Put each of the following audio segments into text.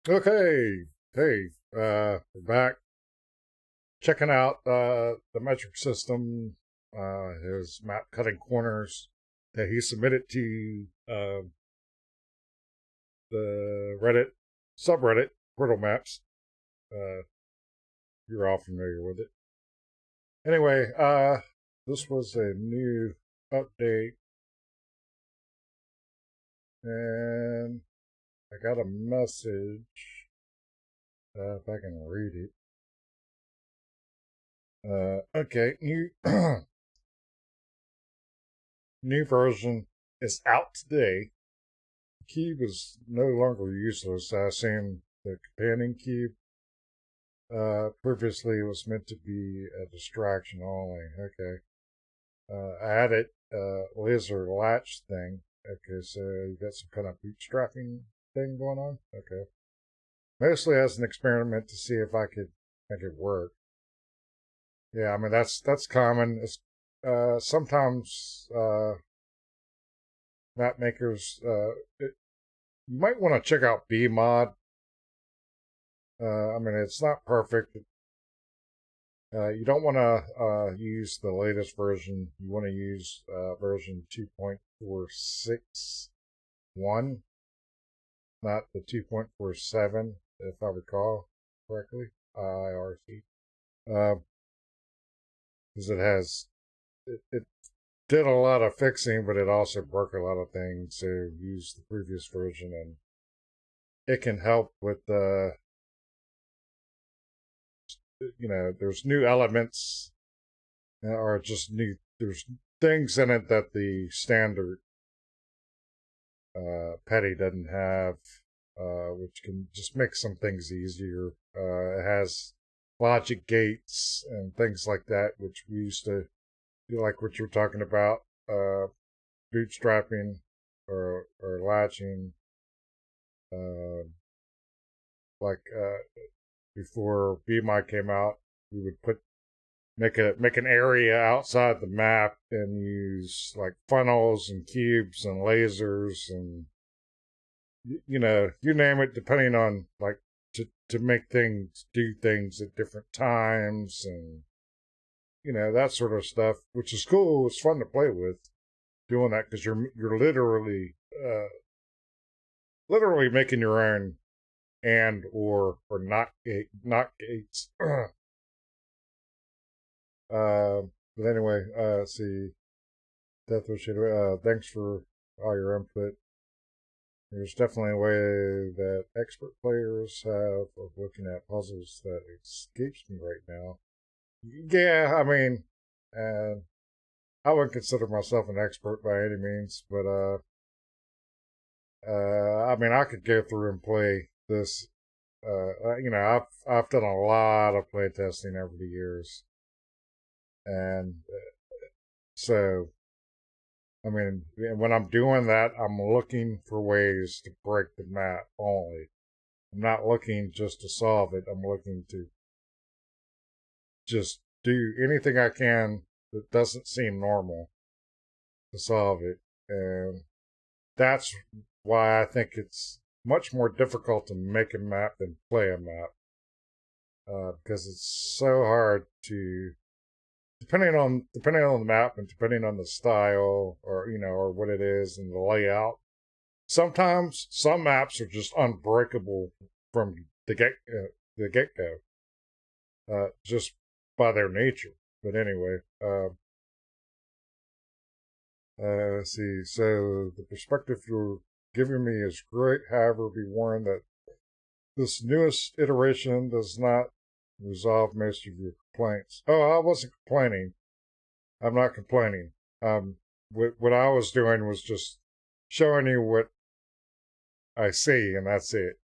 Okay, hey, we're back checking out the metric system, his map cutting corners that he submitted to the Reddit subreddit Portal Maps. You're all familiar with it. Anyway, this was a new update, and I got a message. If I can read it. Okay, new new version is out today. Cube is no longer useless. I assume the companion cube previously was meant to be a distraction only. Okay. I added laser latch thing. Okay, so you got some kind of bootstrapping thing going on. Okay. Mostly as an experiment to see if I could make it work. Yeah, I mean that's common. It's, sometimes map makers you might want to check out BMod. I mean, it's not perfect. You don't want to use the latest version. You want to use version 2.461, not the 2.47, if I recall correctly. IRC. Because it did a lot of fixing, but it also broke a lot of things. So use the previous version, and it can help with the there's new elements or just new there's things in it that the standard petty doesn't have, which can just make some things easier. It has logic gates and things like that, which we used to do, like what you're talking about, bootstrapping or latching, uh, like before BMI came out, we would make an area outside the map and use like funnels and cubes and lasers and you name it, depending on like to make things do things at different times and that sort of stuff, which is cool. It's fun to play with doing that because you're literally making your own and or not gates. But anyway, see, Death Wish. Thanks for all your input. There's definitely a way that expert players have of looking at puzzles that escapes me right now. Yeah, I mean, uh, I wouldn't consider myself an expert by any means, but I mean, I could go through and play this. I've done a lot of play testing over the years, and so I mean, when I'm doing that, I'm looking for ways to break the map only. I'm not looking just to solve it. I'm looking to just do anything I can that doesn't seem normal to solve it. And that's why I think it's much more difficult to make a map than play a map. Because it's so hard to, depending on the map and depending on the style or what it is and the layout. Sometimes some maps are just unbreakable from the get go, just by their nature. But anyway, let's see. So the perspective you're giving me is great. However, be warned that this newest iteration does not resolve most of your complaints. Oh, I wasn't complaining. I'm not complaining. What I was doing was just showing you what I see, and that's it.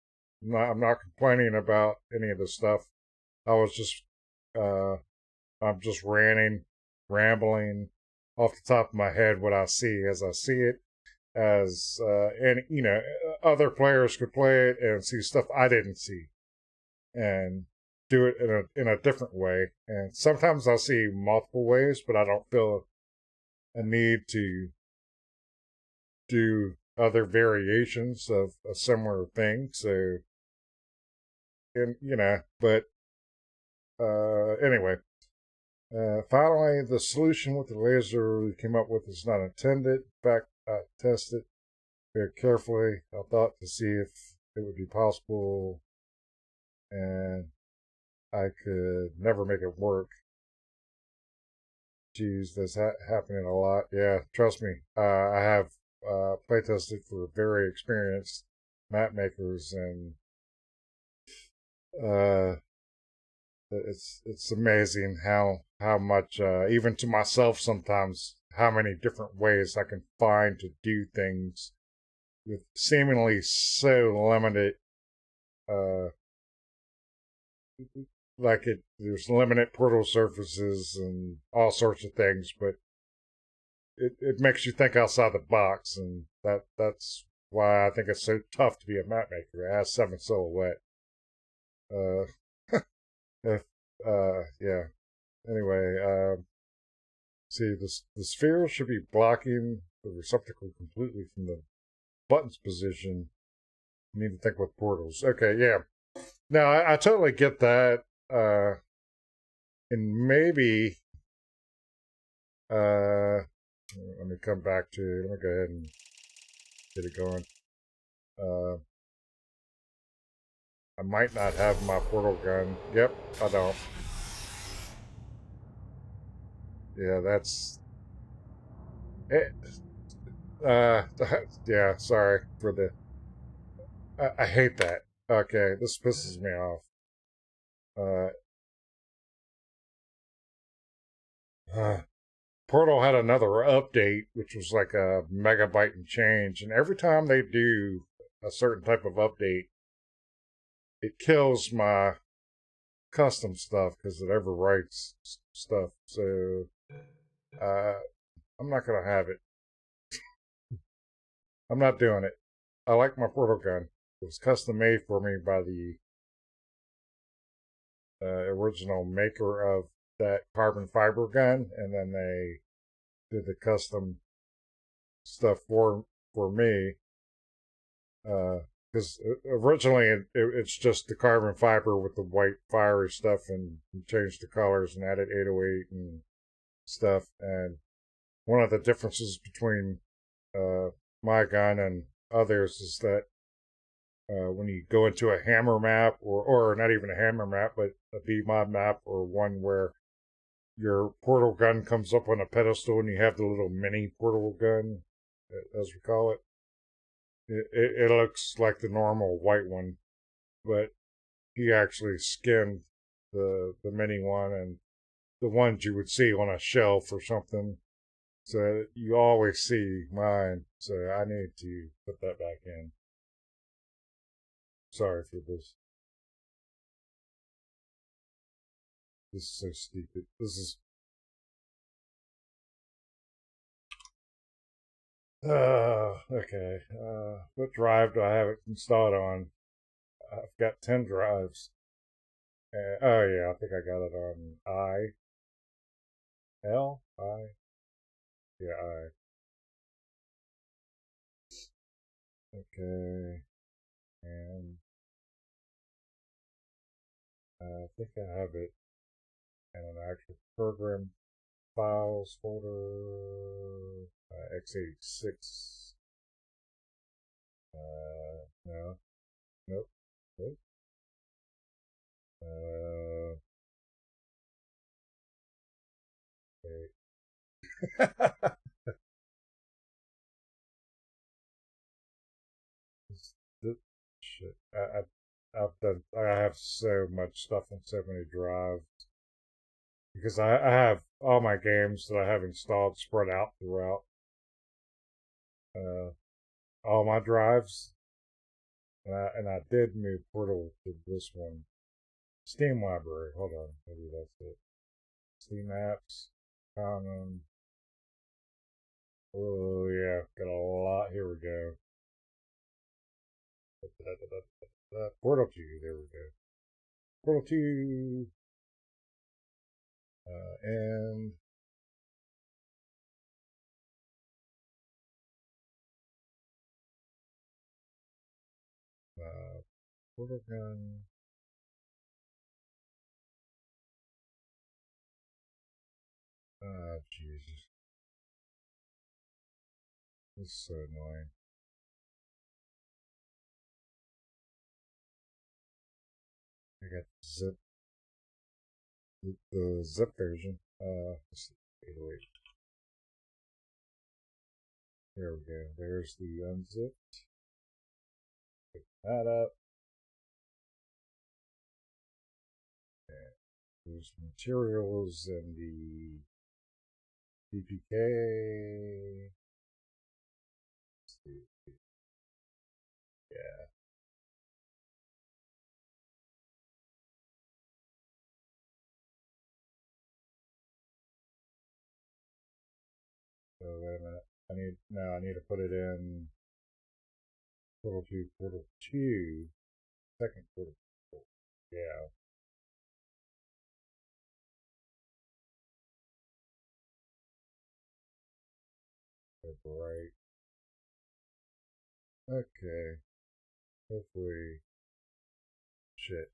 I'm not complaining about any of the stuff. I was just, uh, I'm just rambling off the top of my head what I see as I see it. And other players could play it and see stuff I didn't see, and do it in a different way. And sometimes I see multiple ways, but I don't feel a need to do other variations of a similar thing. So and but anyway, finally, the solution with the laser we came up with is not intended. In fact, I tested very carefully. I thought to see if it would be possible, and I could never make it work. Geez, that's happening a lot. Yeah, trust me. I have playtested for very experienced map makers, and uh, it's amazing how much even to myself sometimes how many different ways I can find to do things with seemingly so limited uh like there's limited portal surfaces and all sorts of things, but it makes you think outside the box, and that's why I think it's so tough to be a map maker. It has 7 silhouette. Uh if yeah. Anyway, see, the sphere should be blocking the receptacle completely from the button's position. You need to think with portals. Okay, yeah. Now, I totally get that. And maybe, let me come back to, let me go ahead and get it going. I might not have my portal gun. Yep, I don't. Yeah, that's it. Yeah, sorry for the. I hate that. Okay, this pisses me off. Portal had another update, which was like a megabyte and change. And every time they do a certain type of update, it kills my custom stuff because it overwrites stuff. So uh, I'm not going to have it. I'm not doing it. I like my portal gun. It was custom made for me by the original maker of that carbon fiber gun, and then they did the custom stuff for me. Because originally it's just the carbon fiber with the white fiery stuff, and you changed the colors and added 808 and stuff. And one of the differences between my gun and others is that when you go into a hammer map, or not even a hammer map, but a BMod map, or one where your portal gun comes up on a pedestal and you have the little mini portal gun, as we call it, it looks like the normal white one, but he actually skinned the mini one and the ones you would see on a shelf or something. So you always see mine. So I need to put that back in. Sorry for this. This is so stupid. This is. Okay. What drive do I have it installed on? I've got 10 drives. Oh yeah, I think I got it on I. Yeah, I. Okay. And I think I have it in an actual program files folder. X86. No. Nope. Nope. Okay. This shit. I've done. I have so much stuff on so many drives because I have all my games that I have installed spread out throughout uh, all my drives, and I did move Portal to this one. Steam library. Hold on, maybe that's it. Steam apps, common. Oh yeah, got a lot. Here we go. Portal 2. There we go. Portal 2. And portal gun. Oh, Jesus. This is so annoying. I got the zip version. Let's see. Wait. There we go. There's the unzipped. Pick that up. And there's materials and the PPK. Let's see. Yeah. So wait a minute. I need to put it in Portal 2, second Portal. Yeah. Right. Okay. Hopefully. Shit.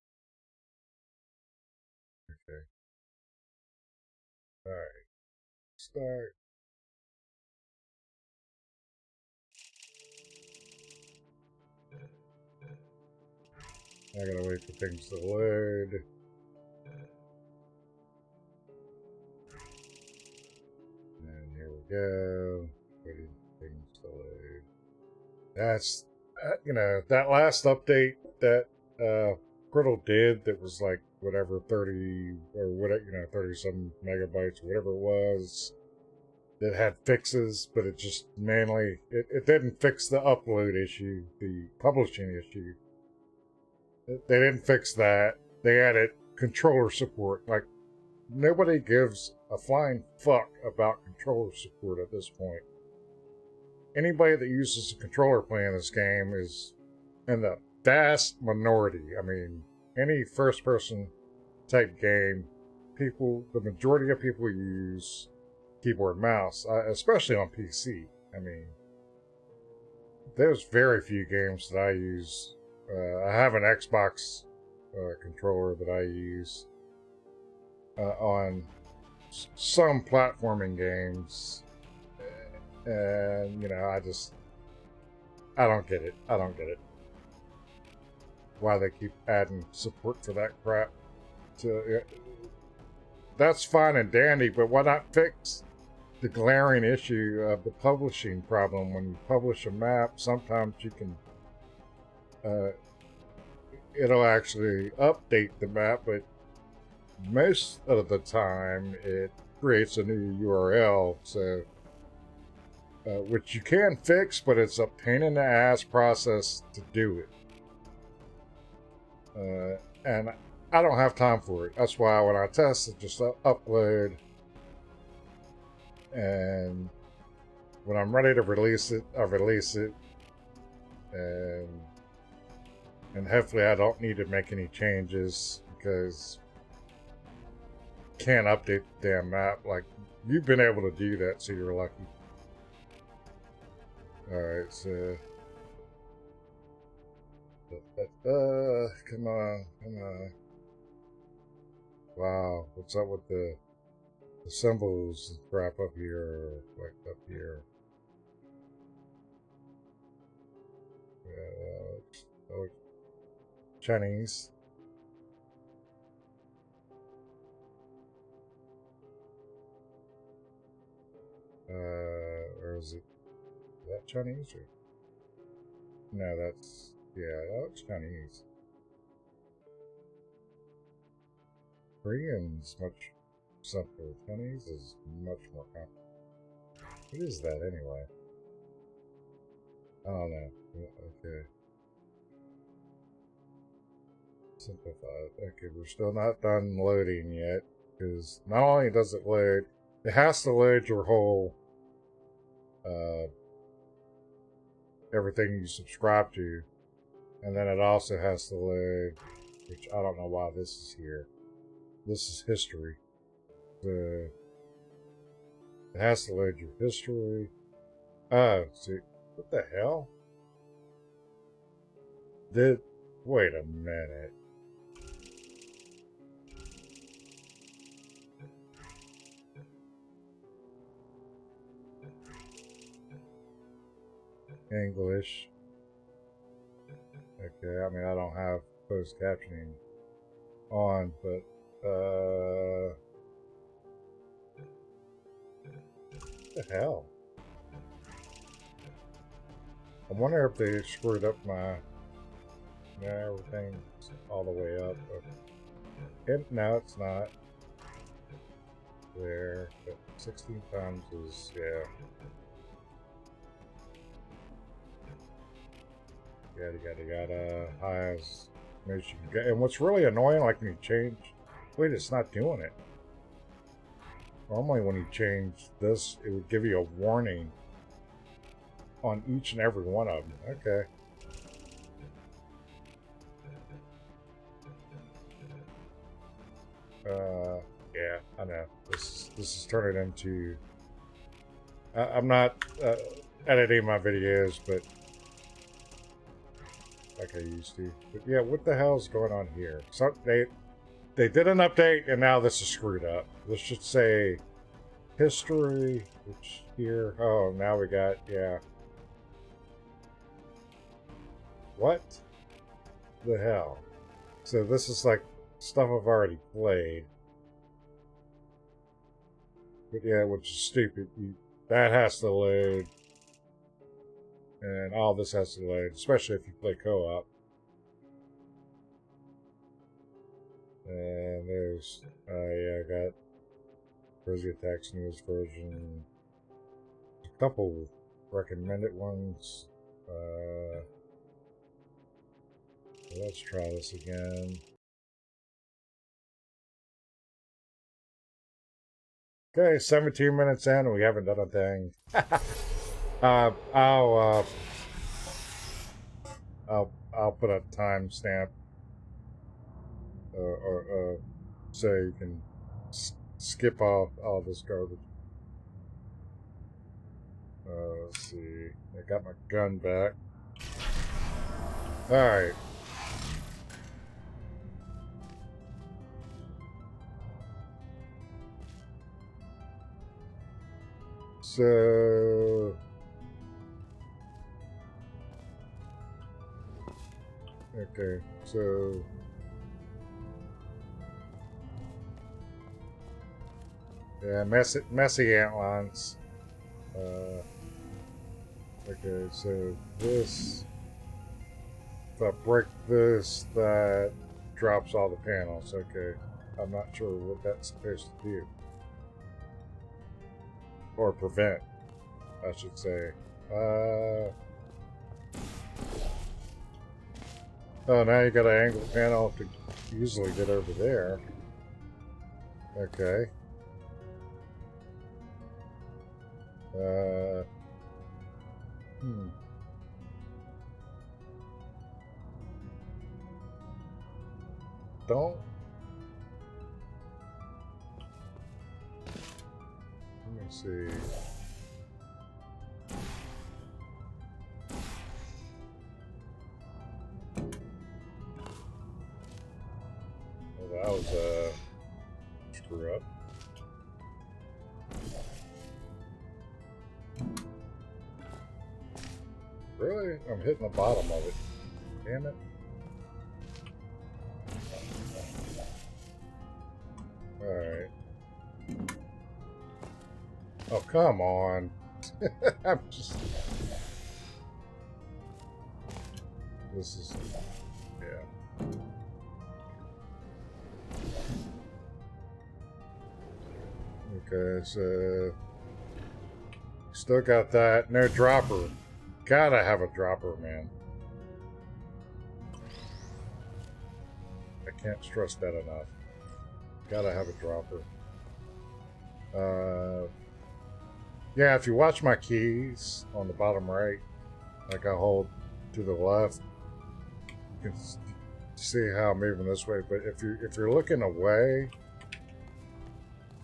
Okay. Alright. Start. I gotta wait for things to load. And here we go. Waiting for things to load. That's, that last update that Griddle did that was like whatever 30 or whatever 30 some megabytes, whatever it was, that had fixes, but it just it didn't fix the upload issue, the publishing issue. They didn't fix that. They added controller support. Like, nobody gives a flying fuck about controller support at this point. Anybody that uses a controller playing this game is in the vast minority. I mean, any first person type game, the majority of people use keyboard and mouse, especially on PC. I mean, there's very few games that I use. I have an Xbox controller that I use on some platforming games, and I don't get it. I don't get it. Why they keep adding support for that crap? That's fine and dandy, but why not fix the glaring issue of the publishing problem? When you publish a map, sometimes you can it'll actually update the map, but most of the time it creates a new URL, so which you can fix, but it's a pain in the ass process to do it. And I don't have time for it. That's why when I test it, just upload, and when I'm ready to release it, I release it, and hopefully I don't need to make any changes, because can't update the damn map. Like, you've been able to do that, so you're lucky. Alright, so come on. Wow, what's up with the symbols and crap up here, like up here? Oh, Chinese. Or is that Chinese? Or? No, that's, yeah, that looks Chinese. Korean's much simpler. Chinese is much more complicated. What is that anyway? I don't know. Okay. Simplified. Okay, we're still not done loading yet, because not only does it load, it has to load your whole everything you subscribe to, and then it also has to load, which I don't know why this is here. This is history. It has to load your history. Oh, see, what the hell? Wait a minute. English. Okay, I mean, I don't have closed captioning on, but what the hell? I wonder if they screwed up my. Yeah, everything's all the way up. But no, it's not. There, but 16 times is, yeah. Yada, high as you can get. And what's really annoying, like when you change, wait, it's not doing it. Normally when you change this, it would give you a warning on each and every one of them. Okay. Yeah, I know. This is turning into. I'm not editing my videos, but like I used to. But yeah, what the hell is going on here? So they did an update, and now this is screwed up. This should say history, which here. Oh, now we got yeah. What the hell? So this is like stuff I've already played. But yeah, which is stupid. That has to load. And all this has to load, especially if you play co-op. And there's, yeah, I got Frizzy Attacks newest version. A couple recommended ones. Let's try this again. Okay, 17 minutes in and we haven't done a thing. I'll put a timestamp so you can skip off all this garbage. Let's see. I got my gun back. All right. So okay, so yeah, messy ant lines. Okay, so this, if I break this, that drops all the panels. Okay, I'm not sure what that's supposed to do. Or prevent, I should say. Oh, now you got an angle panel to easily get over there. Okay. Don't. Let me see. Well, that was a screw up. Really? I'm hitting the bottom of it. Damn it. Alright. Oh, come on. I'm just... This is... Yeah. Okay, so... Still got that. No dropper. Gotta have a dropper, man. I can't stress that enough. Gotta have a dropper. Yeah, if you watch my keys on the bottom right, like I hold to the left, you can see how I'm moving this way. But if you're looking away,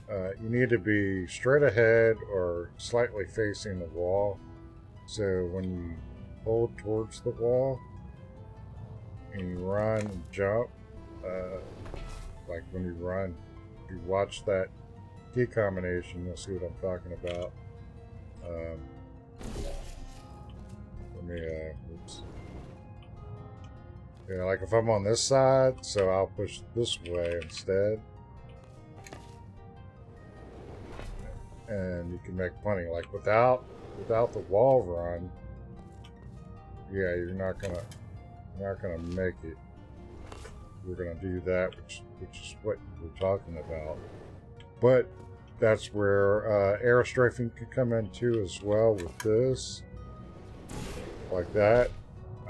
you need to be straight ahead or slightly facing the wall. So when you hold towards the wall and you run and jump, like when you run, if you watch that key combination, you'll see what I'm talking about. me, oops. Yeah, like if I'm on this side, so I'll push this way instead. And you can make plenty. Like without the wall run, yeah, you're not gonna make it. We're gonna do that, which is what we're talking about. But that's where air strafing can come in too as well with this. Like that.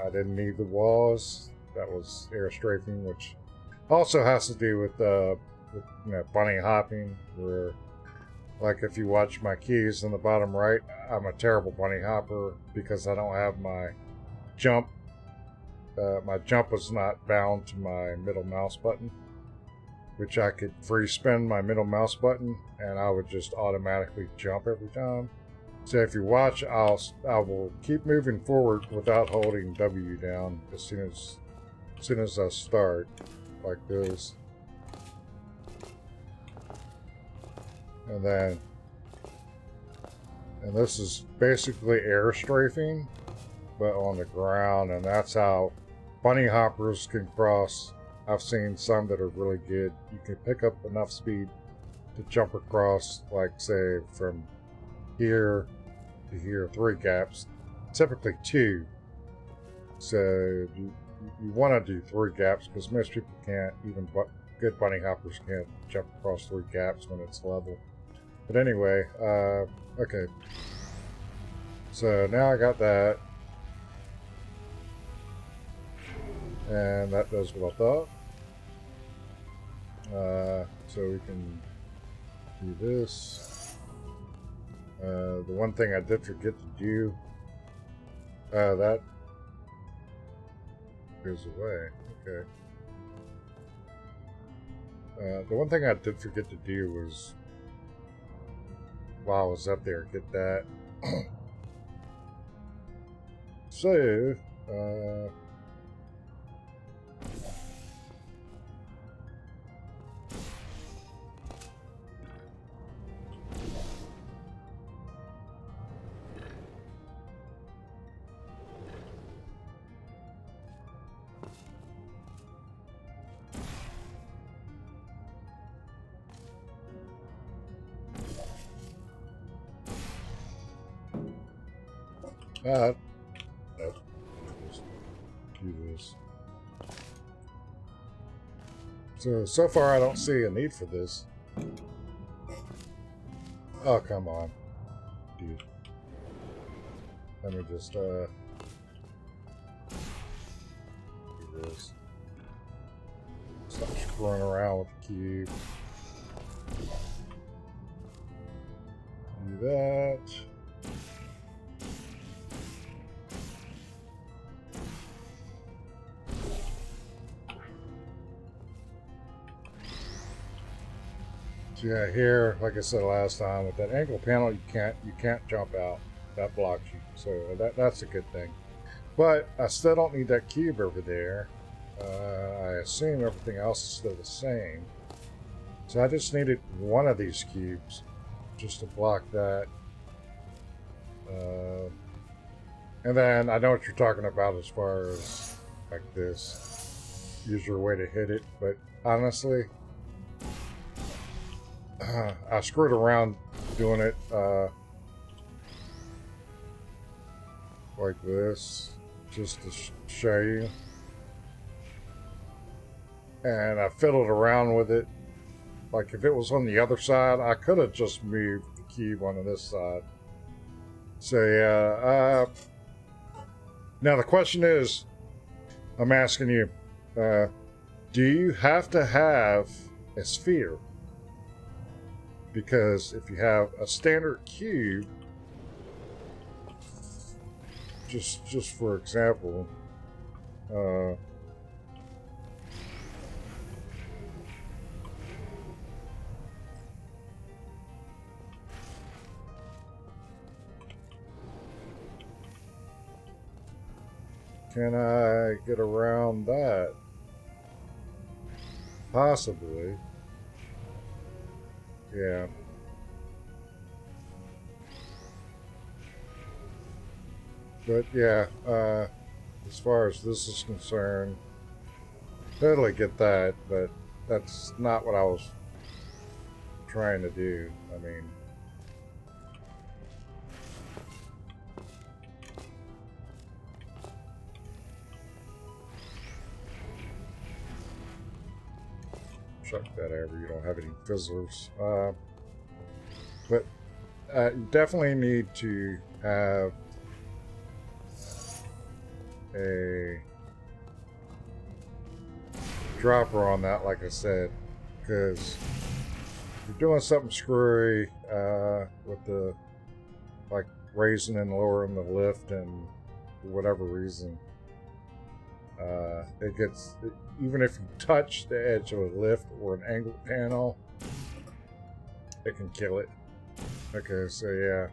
I didn't need the walls. That was air strafing, which also has to do with bunny hopping, where like if you watch my keys in the bottom right, I'm a terrible bunny hopper because I don't have my jump. My jump is not bound to my middle mouse button, which I could free spin my middle mouse button and I would just automatically jump every time. So if you watch, I will keep moving forward without holding W down as soon as I start, like this. And this is basically air strafing, but on the ground, and that's how bunny hoppers can cross. I've seen some that are really good. You can pick up enough speed to jump across, like say from here to here, 3 gaps, typically 2. So you want to do 3 gaps because most people can't, even good bunny hoppers can't jump across 3 gaps when it's level. But anyway, okay. So now I got that. And that does what I thought. So we can do this. The one thing I did forget to do, that goes away. Okay. The one thing I did forget to do was, while I was up there, get that. So, just do this. So far I don't see a need for this. Oh, come on. Dude. Let me just, do this. Stop screwing around with the cube. Do that. So yeah, here, like I said last time, with that angle panel, you can't jump out. That blocks you. So that's a good thing. But I still don't need that cube over there. I assume everything else is still the same. So I just needed one of these cubes just to block that. And then I know what you're talking about as far as like this. Use your way to hit it. But honestly, I screwed around doing it like this, just to show you. And I fiddled around with it. Like if it was on the other side, I could have just moved the cube onto this side. So yeah, now the question is, I'm asking you, do you have to have a sphere? Because if you have a standard cube, just for example, can I get around that? Possibly. Yeah. But yeah, as far as this is concerned, totally get that, but that's not what I was trying to do. I mean, chuck that over. You don't have any fizzlers. But you definitely need to have a dropper on that, like I said, because you're doing something screwy with the like raising and lowering the lift, and for whatever reason, it gets, even if you touch the edge of a lift or an angled panel, it can kill it. Okay, so yeah,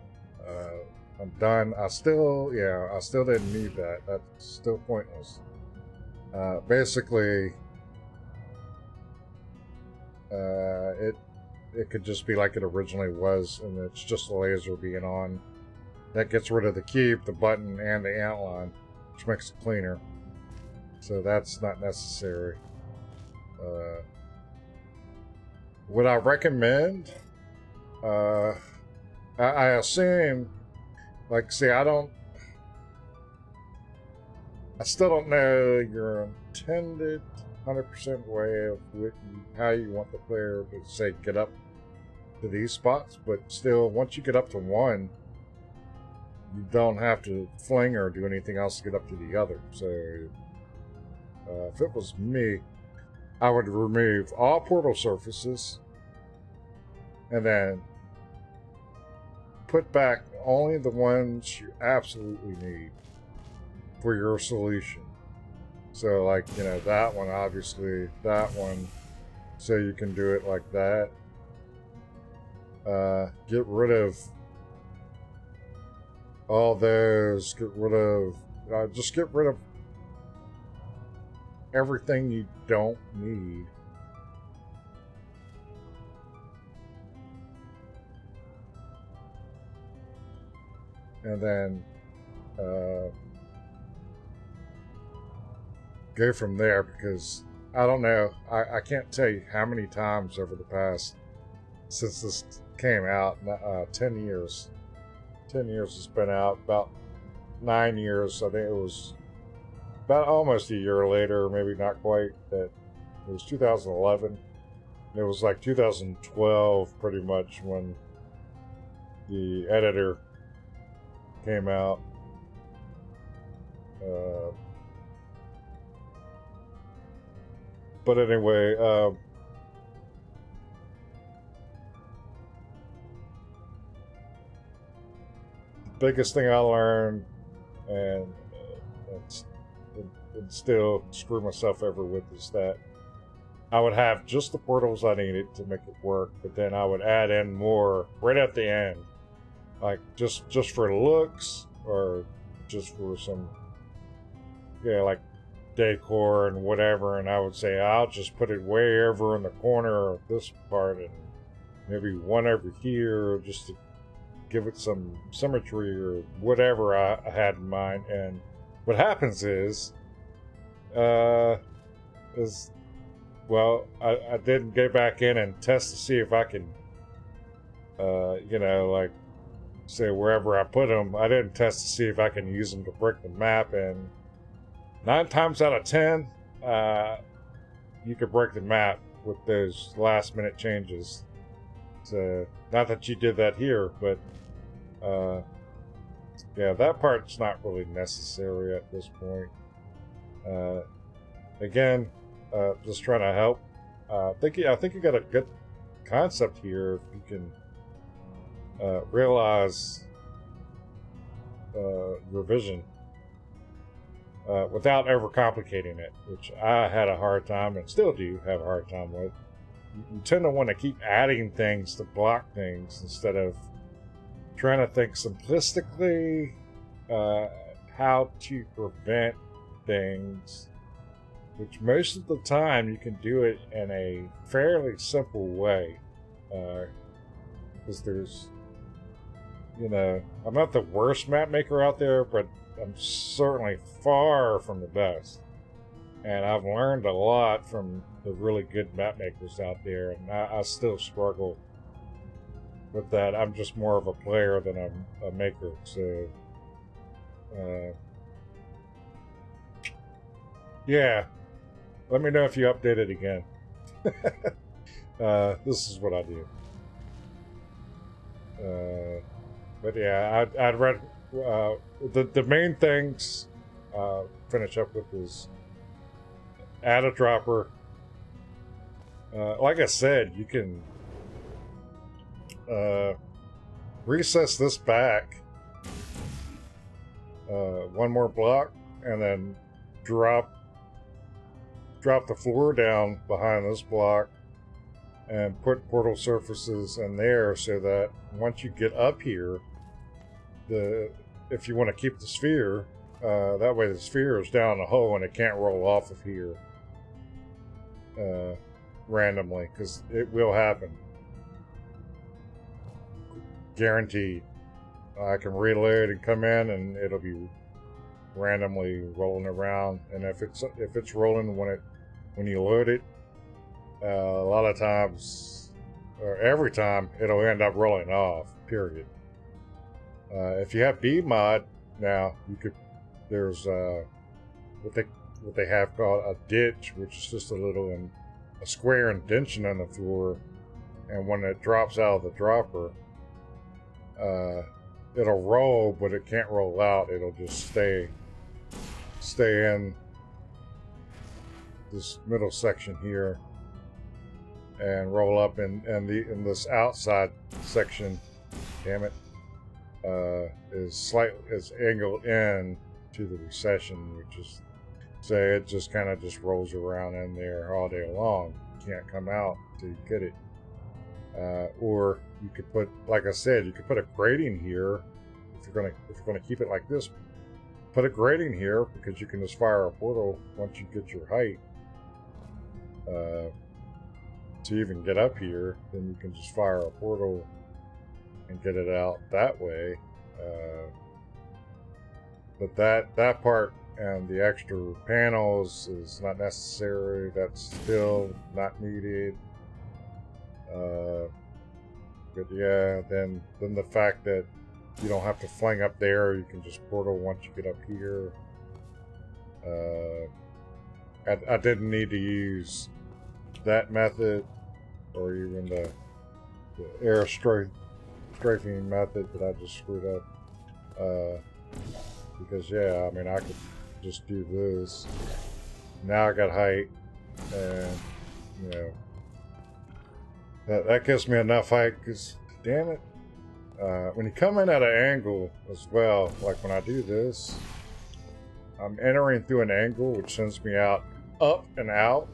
I'm done. I still didn't need that. That's still pointless. Basically, it could just be like it originally was, and it's just the laser being on. That gets rid of the cube, the button, and the antline, which makes it cleaner. So that's not necessary. Would I recommend? I assume, like, see, I still don't know your intended 100% way of how you want the player to, say, get up to these spots, but still, once you get up to one, you don't have to fling or do anything else to get up to the other. So, if it was me, I would remove all portal surfaces and then put back only the ones you absolutely need for your solution. So, like, you know, that one, obviously, that one, so you can do it like that. Get rid of all those, just get rid of everything you don't need. And then go from there, because I don't know, I can't tell you how many times over the past, since this came out, 10 years. 10 years it's been out, about 9 years. I think it was about almost a year later, maybe not quite, that it was 2011. It was like 2012 pretty much when the editor came out. But anyway, the biggest thing I learned, and still screw myself over with, is that I would have just the portals I needed to make it work, but then I would add in more right at the end, like just for looks, or just for some, like decor and whatever. And I would say I'll just put it way over in the corner of this part, and maybe one over here, just to give it some symmetry or whatever I had in mind. And what happens is well, I didn't go back in and test to see if I can, like, say wherever I put them, I didn't test to see if I can use them to brick the map. And 9 times out of 10, you could break the map with those last minute changes. So, not that you did that here, but yeah, that part's not really necessary at this point. Again, just trying to help. I think you got a good concept here if you can realize your vision without overcomplicating it, which I had a hard time and still do have a hard time with. You tend to want to keep adding things to block things instead of trying to think simplistically how to prevent things, which most of the time you can do it in a fairly simple way. Because there's, I'm not the worst map maker out there, but I'm certainly far from the best. And I've learned a lot from the really good map makers out there, and I still struggle with that. I'm just more of a player than a maker, so yeah. Let me know if you update it again. This is what I do. But yeah, I'd read the main things. Finish up with is add a dropper. Like I said, you can recess this back one more block, and then drop the floor down behind this block and put portal surfaces in there, so that once you get up here, if you want to keep the sphere, that way the sphere is down the hole and it can't roll off of here randomly, because it will happen. Guaranteed. I can reload and come in and it'll be randomly rolling around, and if it's rolling when you load it, a lot of times, or every time, it'll end up rolling off, period. If you have BMod now, there's what they have called a ditch, which is just a square indentation on the floor, and when it drops out of the dropper, it'll roll, but it can't roll out. It'll just stay in this middle section here and roll up in this outside section. Damn it. Is angled in to the recession, which is, say, it just kind of just rolls around in there all day long. You can't come out until you get it. Or you could put, like I said, you could put a grating here if you're gonna keep it like this. Put a grating here, because you can just fire a portal once you get your height. To even get up here, then you can just fire a portal and get it out that way. But that part and the extra panels is not necessary. That's still not needed. But yeah, then the fact that you don't have to fling up there, you can just portal once you get up here. I didn't need to use that method, or even the air strafing method that I just screwed up. Because yeah, I mean, I could just do this. Now I got height, and you know, that gives me enough height, because damn it, when you come in at an angle as well, like when I do this, I'm entering through an angle, which sends me out up and out,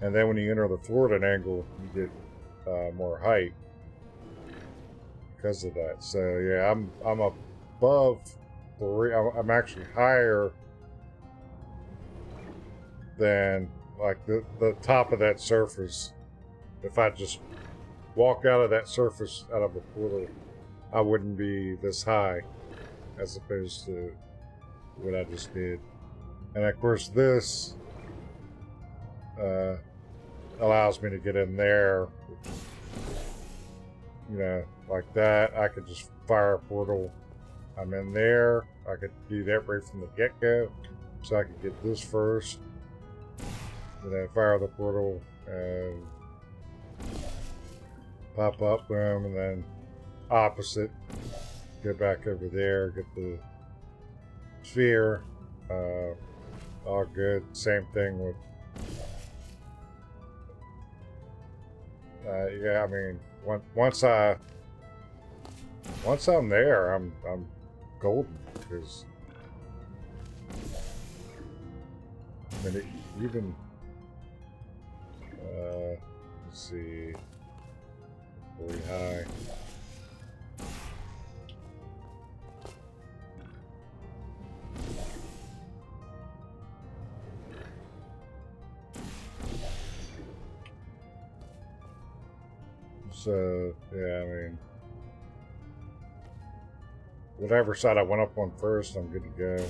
and then when you enter the floor at an angle, you get more height because of that. So yeah, I'm above I'm actually higher than like the top of that surface. If I just walk out of that surface, out of a portal, I wouldn't be this high, as opposed to what I just did. And of course this allows me to get in there, which, you know, like that. I could just fire a portal. I'm in there. I could do that right from the get-go, so I could get this first, and then fire the portal and pop up, boom, and then opposite, get back over there, get the sphere, all good. Same thing with, yeah, I mean, once I'm there, I'm golden, because I mean, even let's see, very high. So yeah, I mean, whatever side I went up on first, I'm good to go.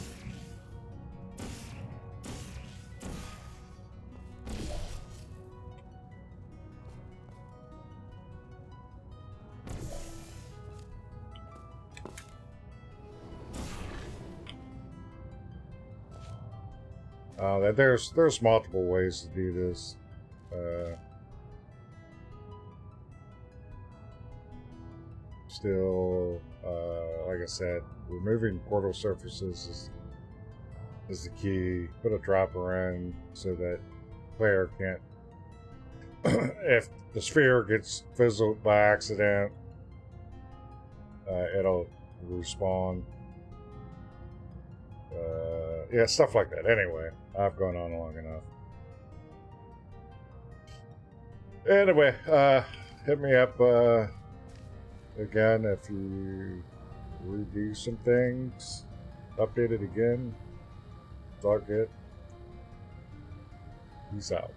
There's multiple ways to do this. Still, like I said, removing portal surfaces is the key. Put a dropper in so that player can't. If the sphere gets fizzled by accident, it'll respawn. Yeah, stuff like that. Anyway, I've gone on long enough. Anyway, hit me up again if you redo some things, update it again. It's all good. Peace out.